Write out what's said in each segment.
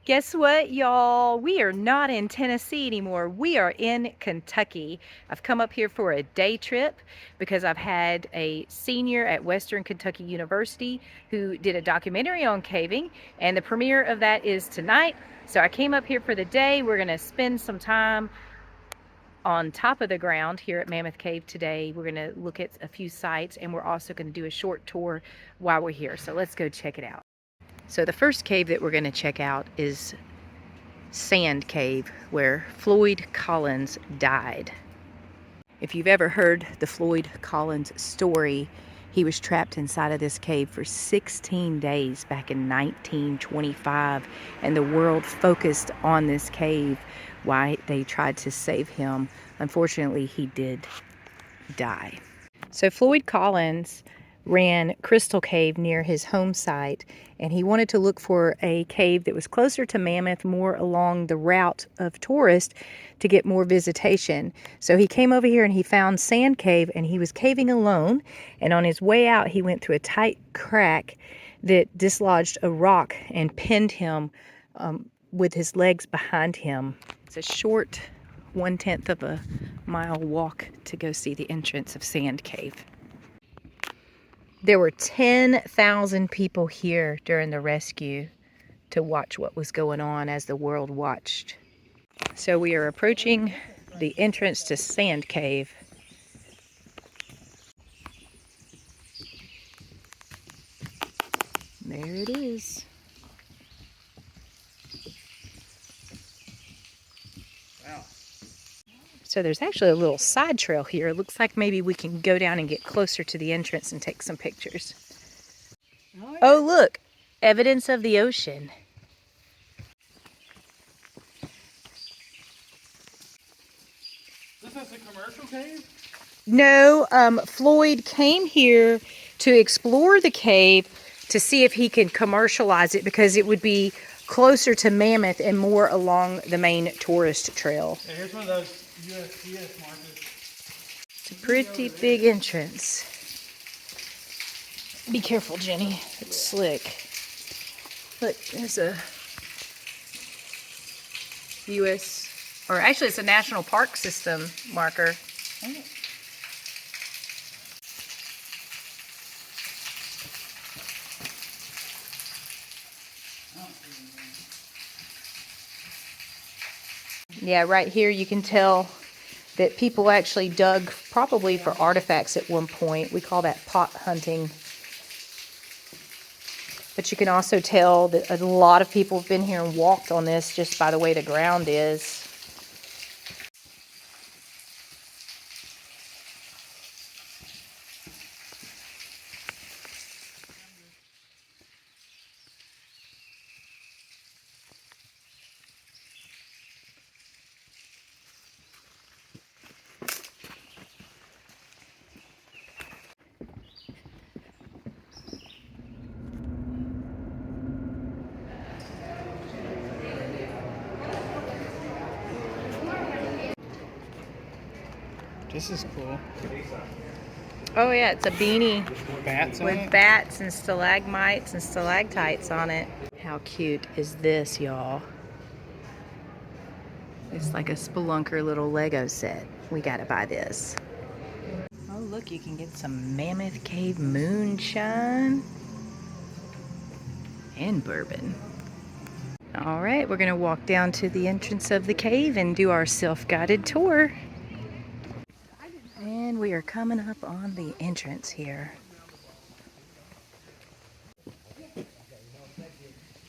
Guess what, y'all? We are not in Tennessee anymore. We are in Kentucky. I've come up here for a day trip because I've had a senior at Western Kentucky University who did a documentary on caving, and the premiere of that is tonight. So I came up here for the day. We're going to spend some time on top of the ground here at Mammoth Cave today. We're going to look at a few sites, and we're also going to do a short tour while we're here. So let's go check it out. So the first cave that we're going to check out is Sand Cave, where Floyd Collins died. If you've ever heard the Floyd Collins story, he was trapped inside of this cave for 16 days back in 1925, and the world focused on this cave while they tried to save him. Unfortunately, he did die. So Floyd Collins ran Crystal Cave near his home site, and he wanted to look for a cave that was closer to Mammoth, more along the route of tourists to get more visitation. So he came over here and he found Sand Cave, and he was caving alone, and on his way out he went through a tight crack that dislodged a rock and pinned him with his legs behind him. It's a short 1/10 of a mile walk to go see the entrance of Sand Cave. There were 10,000 people here during the rescue to watch what was going on as the world watched. So we are approaching the entrance to Sand Cave. There it is. Wow. So there's actually a little side trail here. It looks like maybe we can go down and get closer to the entrance and take some pictures. Oh, yeah. Oh, look, evidence of the ocean. This is a commercial cave? No, Floyd came here to explore the cave to see if he could commercialize it because it would be closer to Mammoth and more along the main tourist trail. Yeah, here's one of those USGS markers. It's a pretty big entrance. Be careful, Jenny. It's slick. Look, there's a US, or actually it's a National Park System marker. Yeah, right here you can tell that people actually dug probably for artifacts at one point. We call that pot hunting. But you can also tell that a lot of people have been here and walked on this just by the way the ground is. This is cool. Oh yeah, it's a beanie Bats on with it? bats and stalagmites and stalactites on it. How cute is this, y'all? It's like a spelunker little Lego set. We gotta buy this. Oh look, you can get some Mammoth Cave moonshine and bourbon. All right, we're gonna walk down to the entrance of the cave and do our self-guided tour. And we are coming up on the entrance here.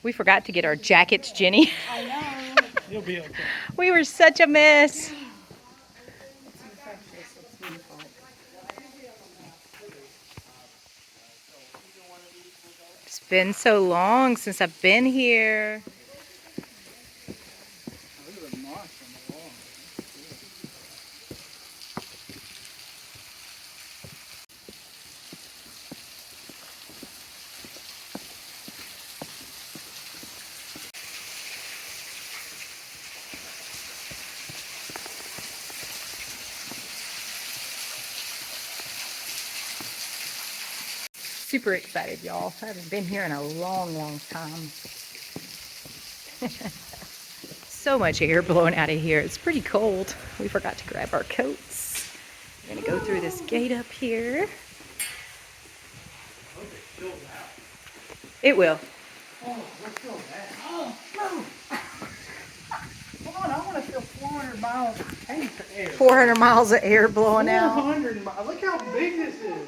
We forgot to get our jackets, Jenny. I know. You'll be okay. We were such a mess. It's been so long since I've been here. Look at the moss on the wall. Super excited, y'all. I haven't been here in a long, long time. So much air blowing out of here. It's pretty cold. We forgot to grab our coats. We're gonna go through this gate up here. It will. Oh, let's go back. Oh, no. Come on, I want to feel 400 miles of air. 400 miles of air blowing out. 400 miles. Look how big this is.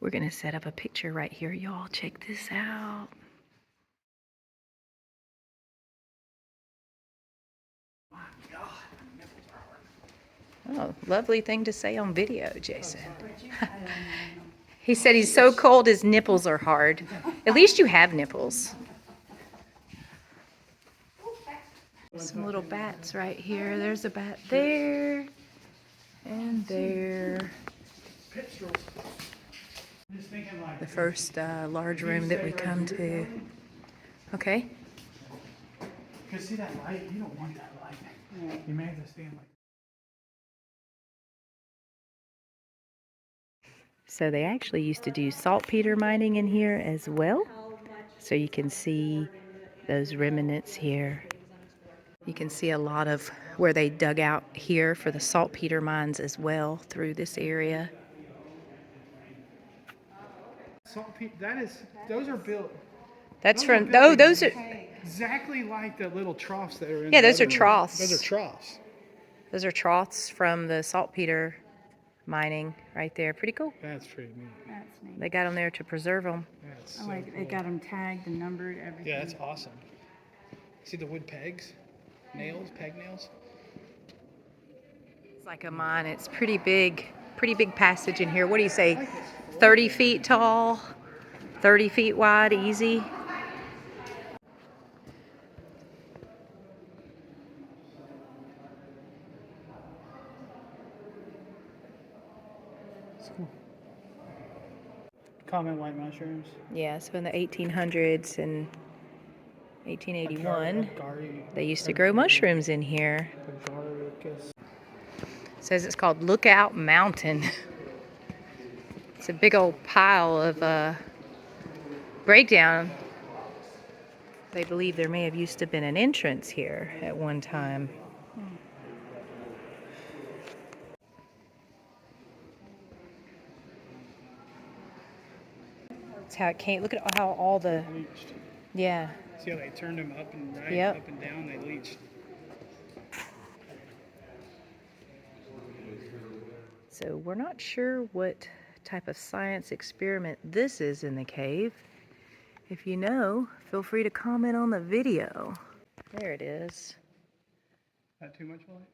We're gonna set up a picture right here, y'all. Check this out. My God, my nipples are hard. Oh, lovely thing to say on video, Jason. He said he's so cold his nipples are hard. At least you have nipples. Some little bats right here. There's a bat there and there. The first large room that we come to. Okay. Because see that light? You don't want that light. You may have to stand like. So they actually used to do saltpeter mining in here as well. So you can see those remnants here. You can see a lot of where they dug out here for the saltpeter mines as well through this area. Those are built. That's Those are from, built oh, those are, exactly like the little troughs that are in. yeah, the those are other room. troughs. Those are troughs. Those are troughs from the saltpeter mining right there. Pretty cool. That's pretty neat. That's neat. They got them there to preserve them. That's I so like cool. they got them tagged and numbered, everything. Yeah, that's awesome. See the wood pegs, nails, peg nails. It's like a mine. It's pretty big passage in here. What do you say? 30 feet tall, 30 feet wide, easy. It's cool. Common white mushrooms. Yeah, so in the 1800s and 1881, they used to grow mushrooms in here. Agaricus. Says it's called Lookout Mountain. It's a big old pile of breakdown. They believe there may have used to have been an entrance here at one time. That's how it came. Look at how all the, Leached. yeah. See how they turned them up and right, Yep. up and down, they leached. So we're not sure what type of science experiment this is in the cave. If you know, feel free to comment on the video. There it is. Not too much light?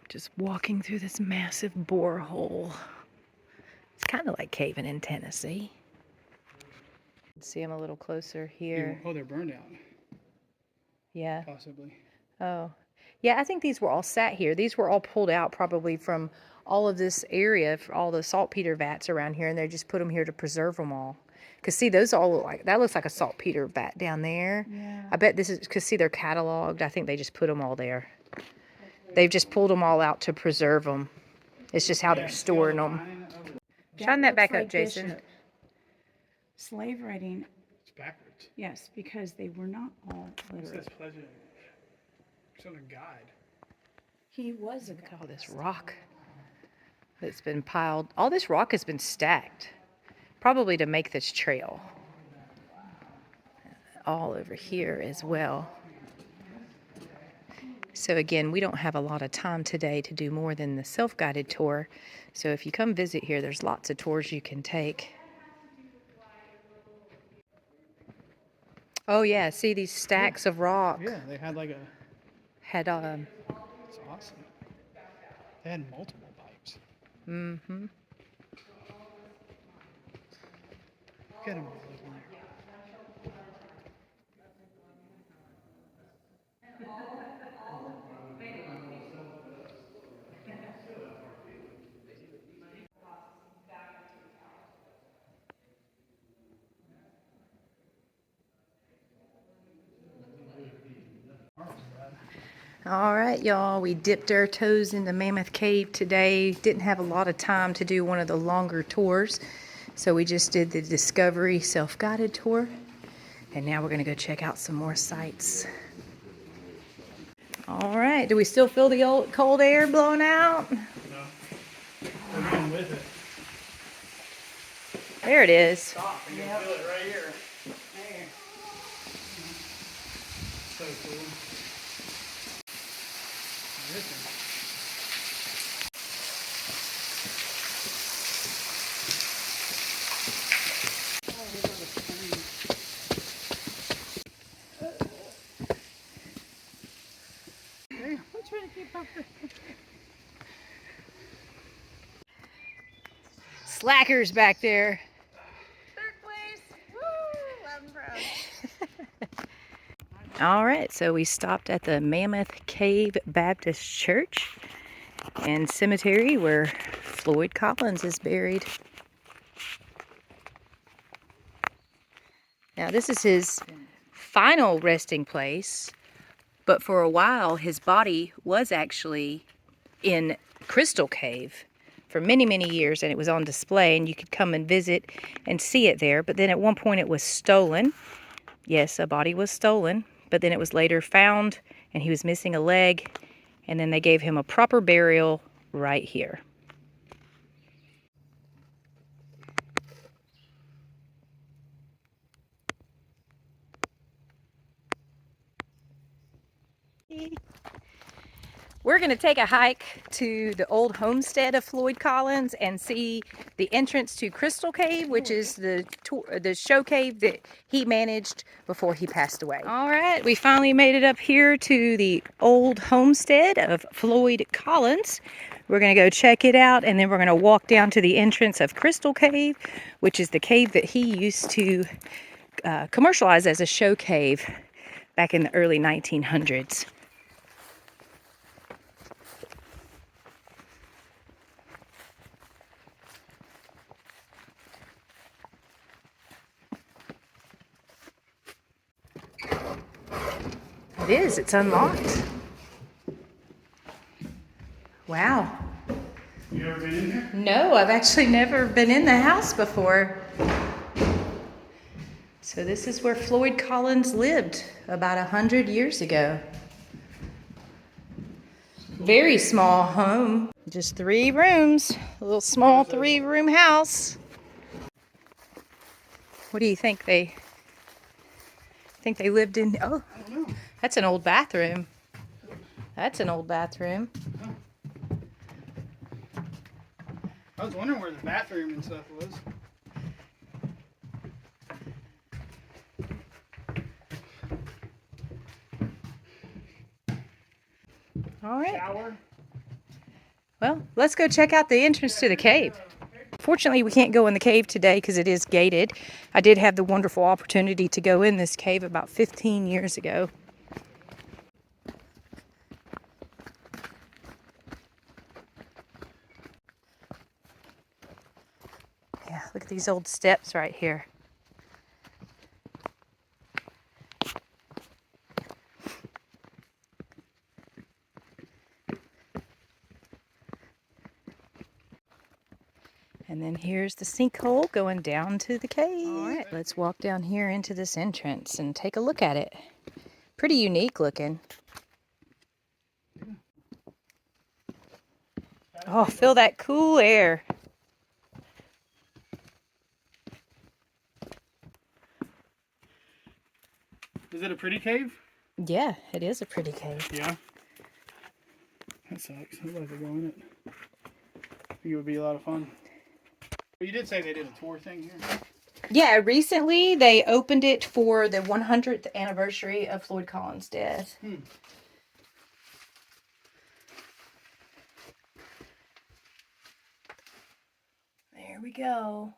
Just walking through this massive borehole. It's kind of like caving in Tennessee. See them a little closer here. Oh, they're burned out, Yeah. possibly. Oh. Yeah, I think these were all sat here. These were all pulled out probably from all of this area, for all the saltpeter vats around here, and they just put them here to preserve them all. Because see, those all look like, that looks like a saltpeter vat down there. Yeah. I bet this is, because see, they're cataloged. I think they just put them all there. They've just pulled them all out to preserve them. It's just how they're storing them. Shine that looks back up, like Jason. Bishop. Slave writing, It's backwards. yes, because they were not all It literate. says pleasure. It's on a guide. He was a Look at all this rock that's been piled. All this rock has been stacked, probably to make this trail. All over here as well. So again, we don't have a lot of time today to do more than the self-guided tour. So if you come visit here, there's lots of tours you can take. Oh yeah, see these stacks of rock Yeah, they had like a. had It's awesome. They had multiple pipes. mm-hmm. Look at them all over there. All right, y'all, we dipped our toes into Mammoth Cave today. Didn't have a lot of time to do one of the longer tours, so we just did the Discovery self-guided tour. And now we're going to go check out some more sites. All right, do we still feel the old cold air blowing out? No. We're going with it. There it is. Stop, and you'll feel it right here. There. So cool. Listen. I'm trying to keep up with Slackers back there. Third place. Woo! I'm proud. All right, so we stopped at the Mammoth Cave Baptist Church and Cemetery where Floyd Collins is buried. Now this is his final resting place, but for a while his body was actually in Crystal Cave for many, many years, and it was on display and you could come and visit and see it there. But then at one point it was stolen. Yes, a body was stolen, but then it was later found and he was missing a leg, and then they gave him a proper burial right here. We're going to take a hike to the old homestead of Floyd Collins and see the entrance to Crystal Cave, which is the show cave that he managed before he passed away. All right, we finally made it up here to the old homestead of Floyd Collins. We're going to go check it out, and then we're going to walk down to the entrance of Crystal Cave, which is the cave that he used to commercialize as a show cave back in the early 1900s. It is, it's unlocked. Wow. You ever been in here? No, I've actually never been in the house before. So this is where Floyd Collins lived about 100 years ago. Very small home, just 3 rooms, a little small 3-room house. What do you think they lived in? Oh, I don't know. that's an old bathroom. That's an old bathroom. I was wondering where the bathroom and stuff was. All right. Shower. Well, let's go check out the entrance to the cave. Fortunately, we can't go in the cave today because it is gated. I did have the wonderful opportunity to go in this cave about 15 years ago. Yeah, look at these old steps right here. And then here's the sinkhole going down to the cave. All right, let's walk down here into this entrance and take a look at it. Pretty unique looking. Oh, feel that cool air. Is it a pretty cave? Yeah, it is a pretty cave. Yeah. That sucks. I'd like to go in it. I think it would be a lot of fun. But you did say they did a tour thing here. Yeah, recently they opened it for the 100th anniversary of Floyd Collins' death. There we go.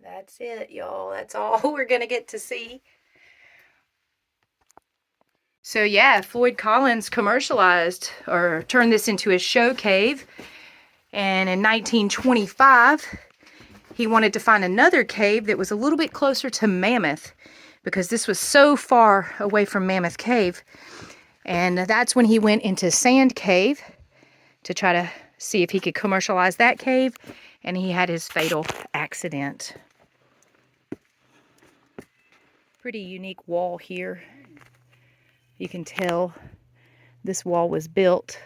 That's it, y'all. That's all we're going to get to see. So yeah, Floyd Collins commercialized or turned this into a show cave. And in 1925, he wanted to find another cave that was a little bit closer to Mammoth because this was so far away from Mammoth Cave. And that's when he went into Sand Cave to try to see if he could commercialize that cave. And he had his fatal accident. Pretty unique wall here. You can tell this wall was built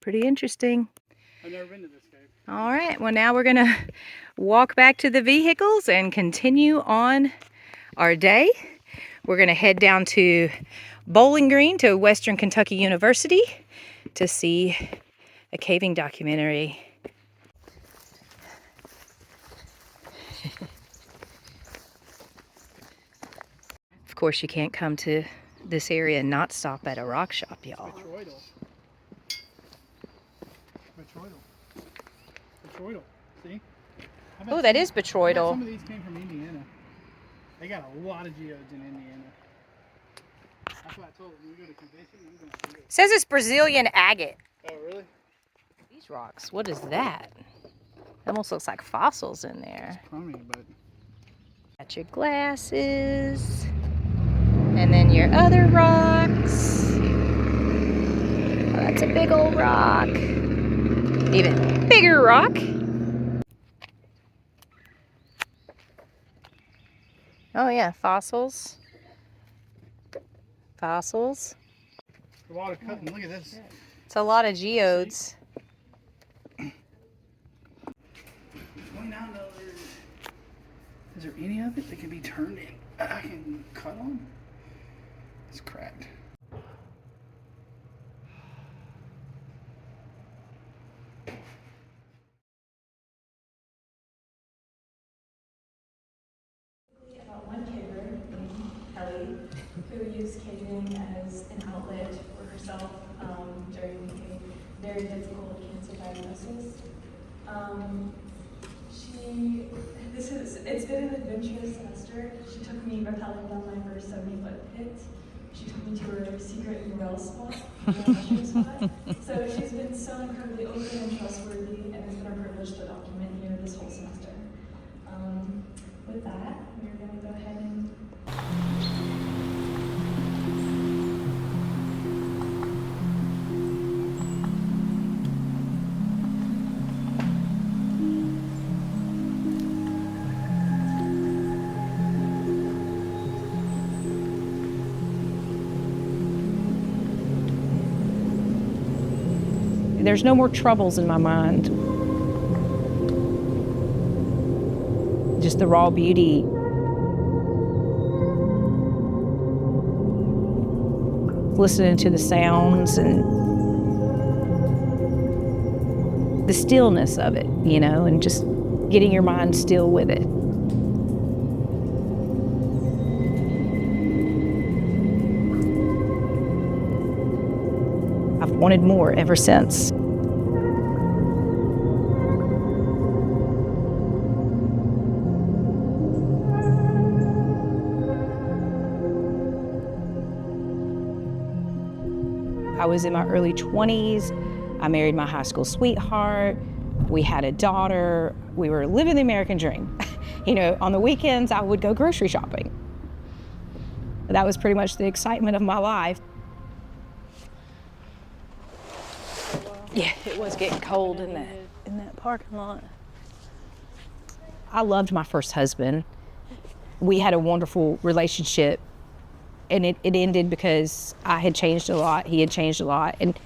pretty interesting. I've never been to this cave. All right, well now we're gonna walk back to the vehicles and continue on our day. We're gonna head down to Bowling Green to Western Kentucky University to see a caving documentary. Of course, you can't come to this area and not stop at a rock shop, y'all. Petroidal. See? Oh, that is I bet petroidal. some of these came from Indiana. They got a lot of geodes in Indiana. That's what I told them. When we go to convention, I'm going to see it. It says it's Brazilian agate. Oh, really? These rocks, what is that? It almost looks like fossils in there. It's crummy, but... Got your glasses. And then your other rocks. Oh, that's a big old rock. Even bigger rock. Oh yeah, fossils. Fossils. A lot of cutting. Look at this. It's a lot of geodes. Is there any of it that can be turned in? I can cut on? It's cracked. About one caver named Kelly who used caving as an outlet for herself during a very difficult cancer diagnosis. It's been an adventurous semester. She took me rappelling down my first 70-foot pit. She took me to her secret morel spot, So she's been so incredibly open and trustworthy, and it's been a privilege to document here this whole semester. With that, we're going to go ahead and There's no more troubles in my mind. Just the raw beauty. Listening to the sounds and the stillness of it, you know, and just getting your mind still with it. I've wanted more ever since. I was in my early 20s. I married my high school sweetheart. We had a daughter. We were living the American dream. You know, on the weekends, I would go grocery shopping. That was pretty much the excitement of my life. Yeah, it was getting cold in that parking lot. I loved my first husband. We had a wonderful relationship, and it ended because I had changed a lot, he had changed a lot, and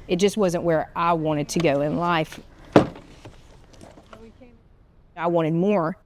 it just wasn't where I wanted to go in life. I wanted more.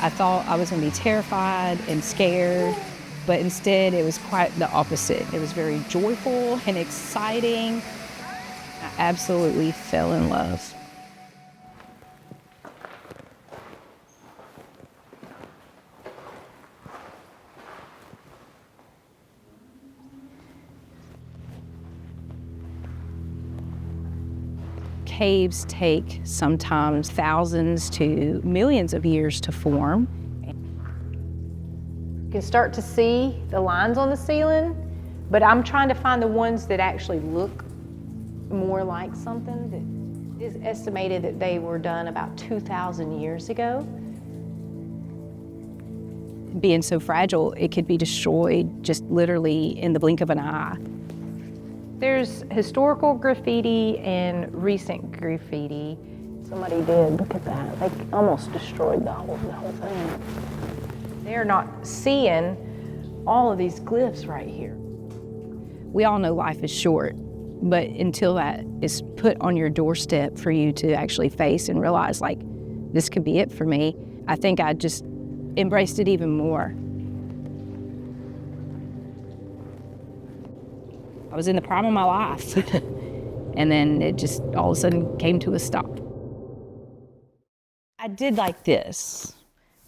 I thought I was going to be terrified and scared, but instead it was quite the opposite. It was very joyful and exciting. I absolutely fell in love. caves take sometimes thousands to millions of years to form. You can start to see the lines on the ceiling, but I'm trying to find the ones that actually look more like something. That is estimated that they were done about 2,000 years ago. Being so fragile, it could be destroyed just literally in the blink of an eye. There's historical graffiti and recent graffiti. Somebody did, look at that. They almost destroyed the whole thing. They're not seeing all of these glyphs right here. We all know life is short, but until that is put on your doorstep for you to actually face and realize, like, this could be it for me, I think I just embraced it even more. I was in the prime of my life, and then it just all of a sudden came to a stop. I did like this,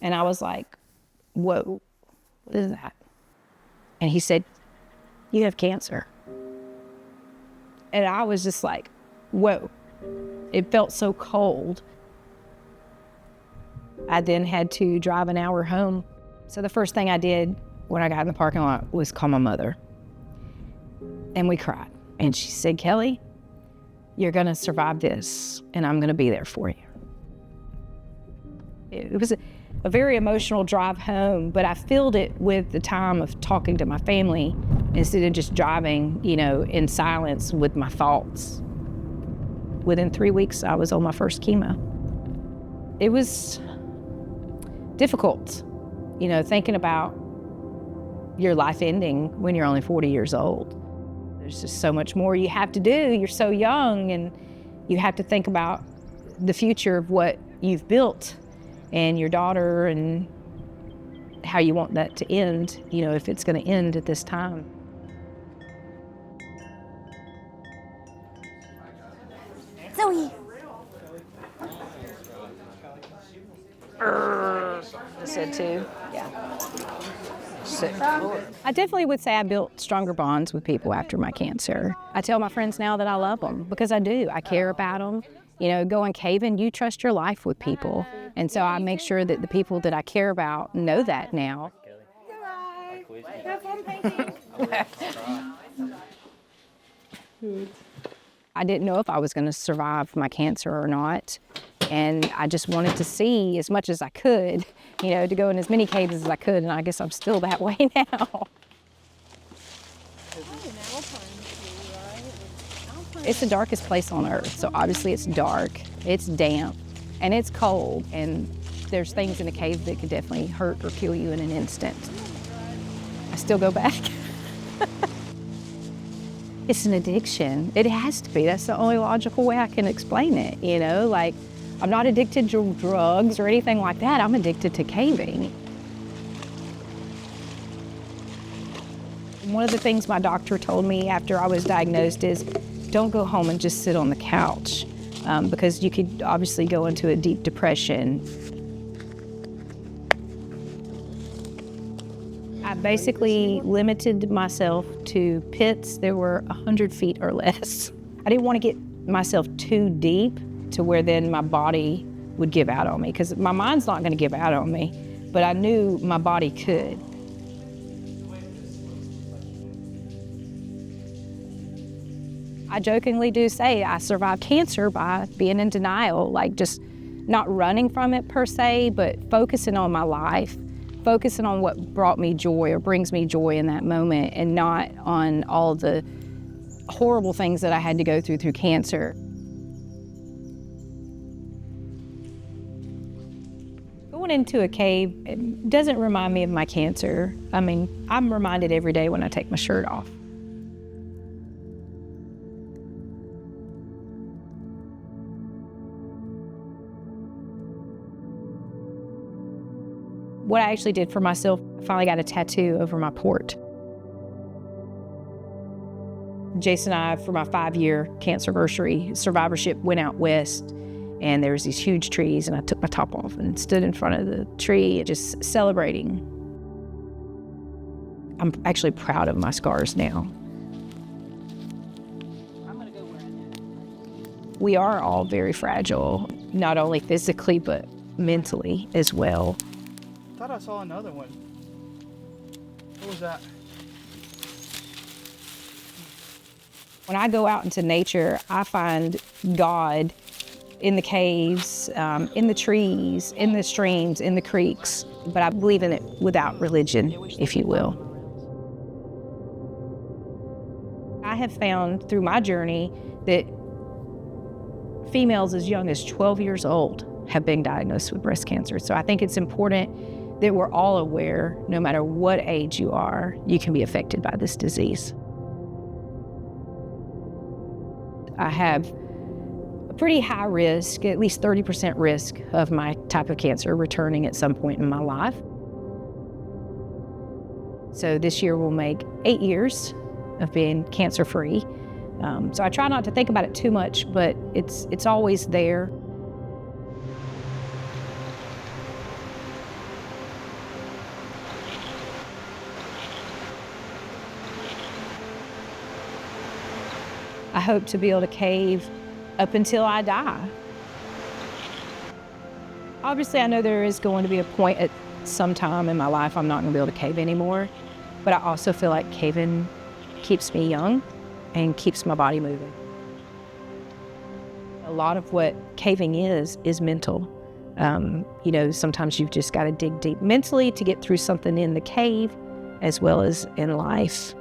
and I was like, whoa, what is that? And he said, you have cancer. And I was just like, whoa. It felt so cold. I then had to drive an hour home. So the first thing I did when I got in the parking lot was call my mother. And we cried. And she said, Kelly, you're gonna survive this, and I'm gonna be there for you. It was a very emotional drive home, but I filled it with the time of talking to my family instead of just driving, in silence with my thoughts. Within 3 weeks, I was on my first chemo. It was difficult, thinking about your life ending when you're only 40 years old. There's just so much more you have to do. You're so young, and you have to think about the future of what you've built and your daughter and how you want that to end, if it's going to end at this time. Zoe. I said too, yeah. I definitely would say I built stronger bonds with people after my cancer. I tell my friends now that I love them, because I do. I care about them. Going caving, you trust your life with people. And so I make sure that the people that I care about know that now. Have fun painting. I didn't know if I was going to survive my cancer or not. And I just wanted to see as much as I could, to go in as many caves as I could. And I guess I'm still that way now. It's the darkest place on earth, so obviously it's dark, it's damp, and it's cold, and there's things in the cave that could definitely hurt or kill you in an instant. I still go back. It's an addiction. It has to be. That's the only logical way I can explain it, like, I'm not addicted to drugs or anything like that. I'm addicted to caving. One of the things my doctor told me after I was diagnosed is, don't go home and just sit on the couch, because you could obviously go into a deep depression. I basically limited myself to pits that were 100 feet or less. I didn't want to get myself too deep to where then my body would give out on me, because my mind's not going to give out on me, but I knew my body could. I jokingly do say I survived cancer by being in denial, like just not running from it per se, but focusing on my life, focusing on what brought me joy or brings me joy in that moment, and not on all the horrible things that I had to go through cancer. Going into a cave, it doesn't remind me of my cancer. I mean, I'm reminded every day when I take my shirt off. What I actually did for myself, I finally got a tattoo over my port. Jason and I, for my 5-year cancerversary survivorship, went out west, and there was these huge trees, and I took my top off and stood in front of the tree just celebrating. I'm actually proud of my scars now. I'm gonna go where I know. we are all very fragile, not only physically, but mentally as well. I thought I saw another one. What was that? When I go out into nature, I find God in the caves, in the trees, in the streams, in the creeks, but I believe in it without religion, if you will. I have found through my journey that females as young as 12 years old have been diagnosed with breast cancer. So I think it's important that we're all aware, no matter what age you are, you can be affected by this disease. I have a pretty high risk, at least 30% risk of my type of cancer returning at some point in my life. So this year will make 8 years of being cancer-free. So I try not to think about it too much, but it's always there. I hope to be able to cave up until I die. Obviously, I know there is going to be a point at some time in my life I'm not going to be able to cave anymore, but I also feel like caving keeps me young and keeps my body moving. A lot of what caving is mental. You know, sometimes you've just got to dig deep mentally to get through something in the cave as well as in life.